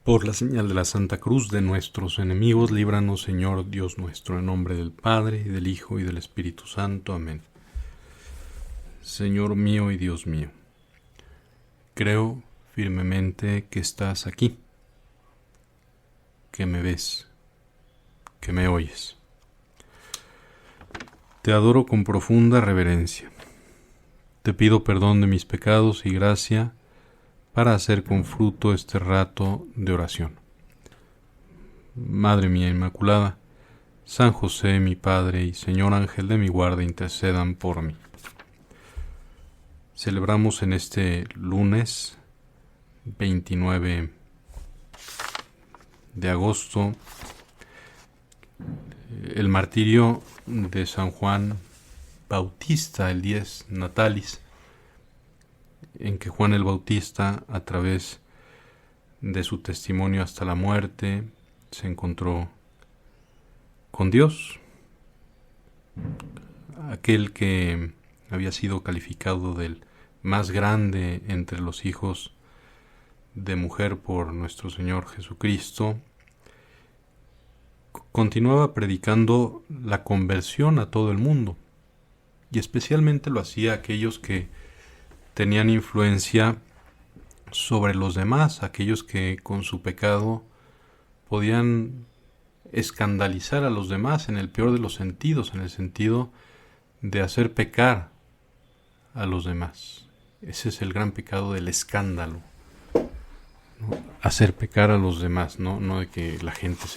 Por la señal de la Santa Cruz de nuestros enemigos, líbranos, Señor Dios nuestro, en nombre del Padre, y del Hijo, y del Espíritu Santo. Amén. Señor mío y Dios mío, creo firmemente que estás aquí, que me ves, que me oyes. Te adoro con profunda reverencia. Te pido perdón de mis pecados y gracia para hacer con fruto este rato de oración. Madre mía Inmaculada, San José mi Padre y Señor Ángel de mi guarda, intercedan por mí. Celebramos en este lunes 29 de agosto el martirio de San Juan Bautista, el Dies Natalis, en que Juan el Bautista, a través de su testimonio hasta la muerte, se encontró con Dios, aquel que había sido calificado del más grande entre los hijos de mujer por nuestro Señor Jesucristo. Continuaba predicando la conversión a todo el mundo, y especialmente lo hacía a aquellos que tenían influencia sobre los demás, aquellos que con su pecado podían escandalizar a los demás en el peor de los sentidos, en el sentido de hacer pecar a los demás. Ese es el gran pecado del escándalo, ¿no? Hacer pecar a los demás, no de que la gente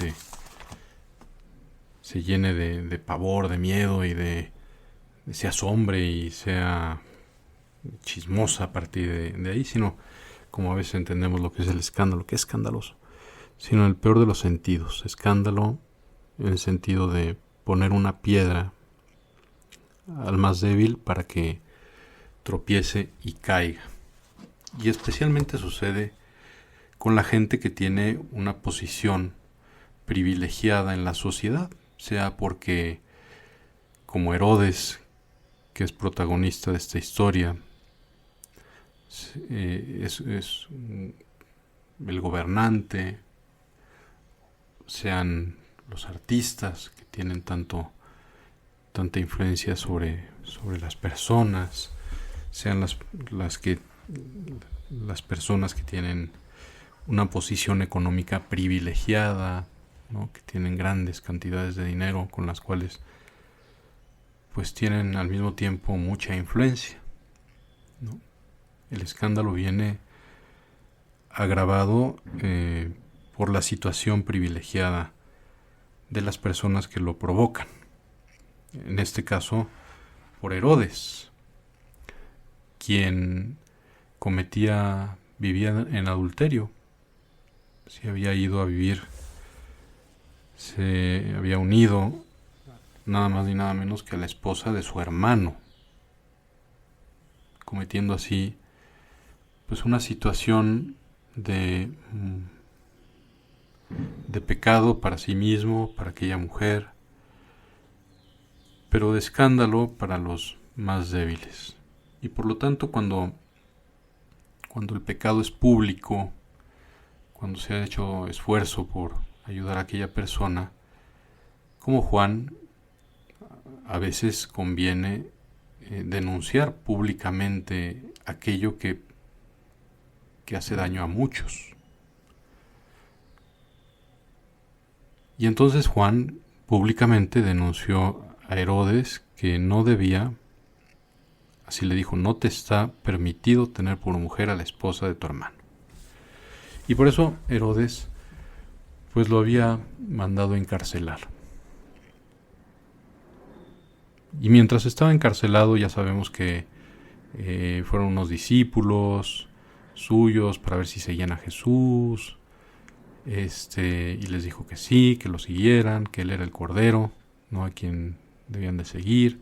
se llene de pavor, de miedo y se asombre y sea chismosa a partir de ahí, sino como a veces entendemos lo que es el escándalo, que es escandaloso, sino en el peor de los sentidos. Escándalo en el sentido de poner una piedra al más débil para que tropiece y caiga. Y especialmente sucede con la gente que tiene una posición privilegiada en la sociedad, sea porque, como Herodes, que es protagonista de esta historia, es el gobernante, sean los artistas que tienen tanta influencia sobre las personas, sean las personas que tienen una posición económica privilegiada, ¿no? Que tienen grandes cantidades de dinero con las cuales pues tienen al mismo tiempo mucha influencia, ¿no? El escándalo viene agravado por la situación privilegiada de las personas que lo provocan. En este caso, por Herodes, quien vivía en adulterio. Se había ido a vivir, se había unido nada más ni nada menos que a la esposa de su hermano, cometiendo así pues una situación de pecado para sí mismo, para aquella mujer, pero de escándalo para los más débiles. Y por lo tanto, cuando el pecado es público, cuando se ha hecho esfuerzo por ayudar a aquella persona, como Juan, a veces conviene denunciar públicamente aquello que hace daño a muchos. Y entonces Juan públicamente denunció a Herodes que no debía, así le dijo, no te está permitido tener por mujer a la esposa de tu hermano. Y por eso Herodes pues lo había mandado encarcelar. Y mientras estaba encarcelado, ya sabemos que fueron unos discípulos suyos para ver si seguían a Jesús, y les dijo que sí, que lo siguieran, que él era el Cordero, ¿no?, a quien debían de seguir.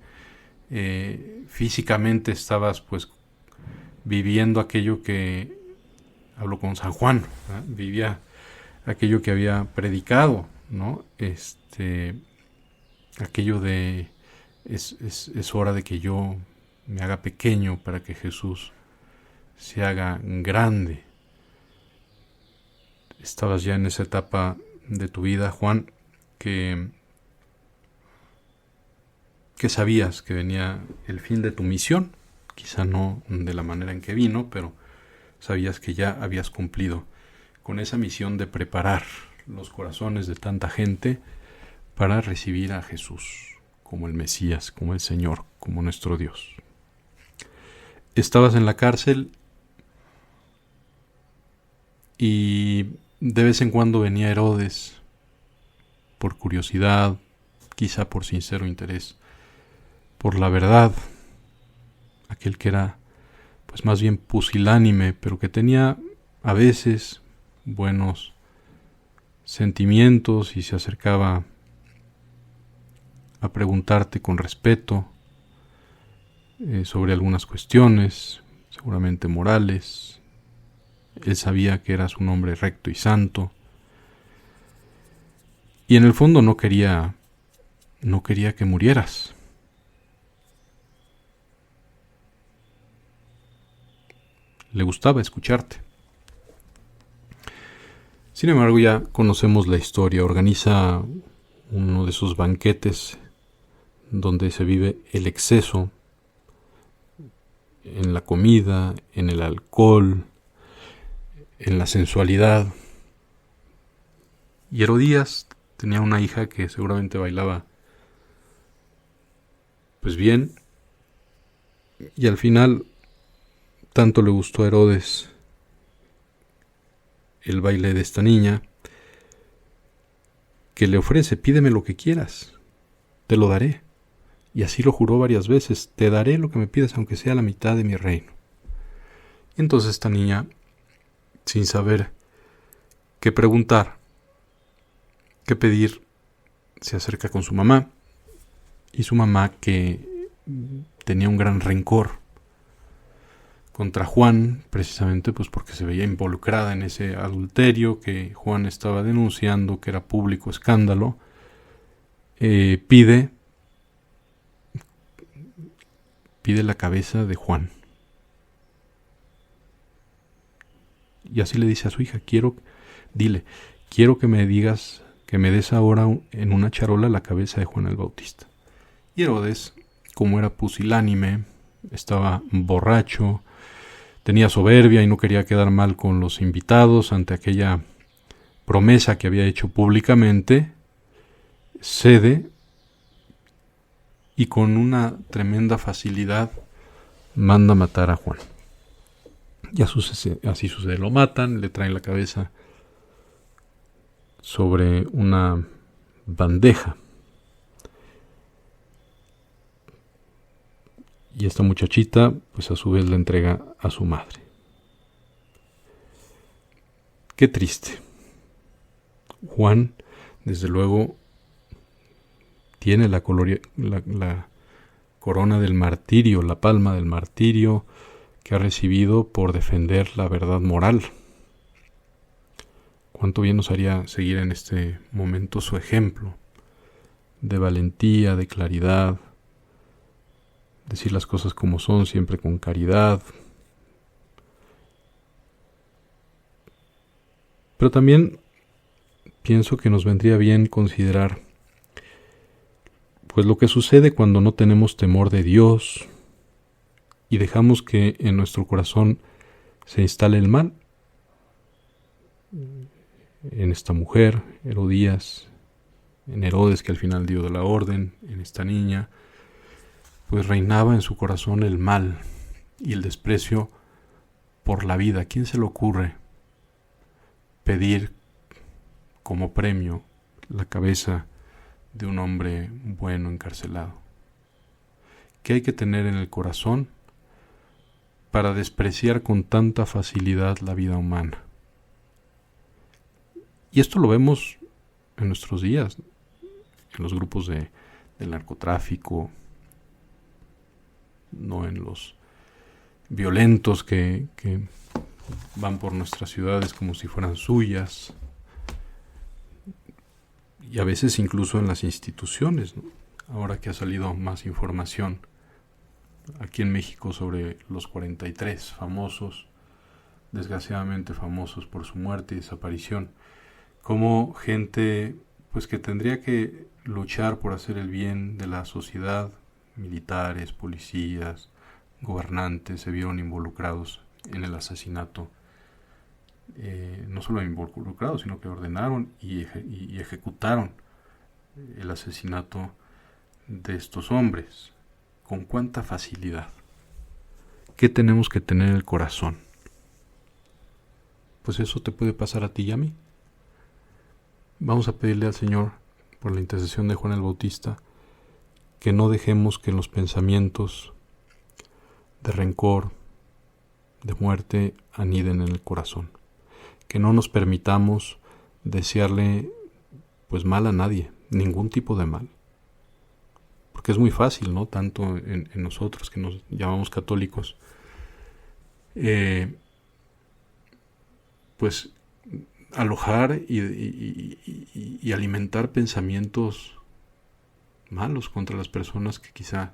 Físicamente estabas pues viviendo aquello que habló con San Juan, ¿verdad? Vivía aquello que había predicado, ¿no? Aquello de es hora de que yo me haga pequeño para que Jesús se haga grande. estabas ya en esa etapa de tu vida, Juan, que sabías que venía el fin de tu misión, quizá no de la manera en que vino, pero sabías que ya habías cumplido con esa misión de preparar los corazones de tanta gente para recibir a Jesús como el Mesías, como el Señor, como nuestro Dios. Estabas en la cárcel y de vez en cuando venía Herodes, por curiosidad, quizá por sincero interés, por la verdad, aquel que era pues más bien pusilánime, pero que tenía a veces buenos sentimientos y se acercaba a preguntarte con respeto sobre algunas cuestiones, seguramente morales. Él sabía que eras un hombre recto y santo, y en el fondo no quería que murieras. Le gustaba escucharte. Sin embargo, ya conocemos la historia. Organiza uno de esos banquetes donde se vive el exceso en la comida, en el alcohol, en la sensualidad. Y Herodías tenía una hija que seguramente bailaba pues bien, y al final tanto le gustó a Herodes el baile de esta niña que le ofrece: pídeme lo que quieras, te lo daré. Y así lo juró varias veces: te daré lo que me pidas, aunque sea la mitad de mi reino. Y entonces esta niña, sin saber qué preguntar, qué pedir, se acerca con su mamá, y su mamá, que tenía un gran rencor contra Juan, precisamente pues porque se veía involucrada en ese adulterio que Juan estaba denunciando, que era público escándalo, pide la cabeza de Juan. Y así le dice a su hija: quiero que me digas, que me des ahora en una charola la cabeza de Juan el Bautista. Y Herodes, como era pusilánime, estaba borracho, tenía soberbia y no quería quedar mal con los invitados ante aquella promesa que había hecho públicamente, cede y con una tremenda facilidad manda matar a Juan. Y así sucede, lo matan, le traen la cabeza sobre una bandeja. Y esta muchachita, pues a su vez la entrega a su madre. Qué triste. Juan, desde luego, tiene la corona del martirio, la palma del martirio que ha recibido por defender la verdad moral. Cuánto bien nos haría seguir en este momento su ejemplo de valentía, de claridad, decir las cosas como son, siempre con caridad. Pero también pienso que nos vendría bien considerar pues lo que sucede cuando no tenemos temor de Dios y dejamos que en nuestro corazón se instale el mal. En esta mujer, Herodías, en Herodes, que al final dio la orden, en esta niña, pues reinaba en su corazón el mal y el desprecio por la vida. ¿A quién se le ocurre pedir como premio la cabeza de un hombre bueno encarcelado? ¿Qué hay que tener en el corazón para despreciar con tanta facilidad la vida humana? Y esto lo vemos en nuestros días, en los grupos del narcotráfico, no en los violentos que van por nuestras ciudades como si fueran suyas, y a veces incluso en las instituciones, ¿no? Ahora que ha salido más información aquí en México sobre los 43 famosos, desgraciadamente famosos por su muerte y desaparición, como gente pues que tendría que luchar por hacer el bien de la sociedad, militares, policías, gobernantes, se vieron involucrados en el asesinato. No solo involucrados, sino que ordenaron y ejecutaron el asesinato de estos hombres. ¿Con cuánta facilidad? ¿Qué tenemos que tener en el corazón? Pues eso te puede pasar a ti y a mí. Vamos a pedirle al Señor, por la intercesión de Juan el Bautista, que no dejemos que los pensamientos de rencor, de muerte, aniden en el corazón. Que no nos permitamos desearle pues mal a nadie, ningún tipo de mal. Porque es muy fácil, ¿no? Tanto en nosotros que nos llamamos católicos, pues alojar y alimentar pensamientos malos contra las personas que quizá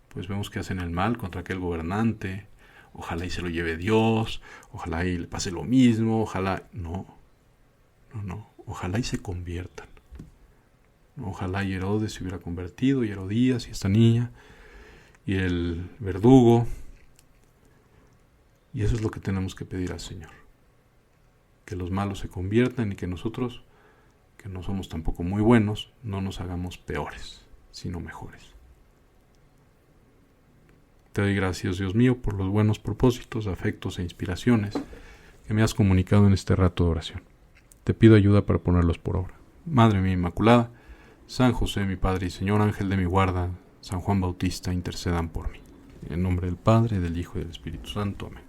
pues vemos que hacen el mal, contra aquel gobernante. Ojalá y se lo lleve Dios, ojalá y le pase lo mismo, ojalá... No, ojalá y se conviertan. Ojalá y Herodes se hubiera convertido, y Herodías, y esta niña, y el verdugo. Y eso es lo que tenemos que pedir al Señor. Que los malos se conviertan y que nosotros, que no somos tampoco muy buenos, no nos hagamos peores, sino mejores. Te doy gracias, Dios mío, por los buenos propósitos, afectos e inspiraciones que me has comunicado en este rato de oración. Te pido ayuda para ponerlos por obra. Madre mía Inmaculada, San José, mi Padre y Señor, ángel de mi guarda, San Juan Bautista, intercedan por mí. En nombre del Padre, del Hijo y del Espíritu Santo. Amén.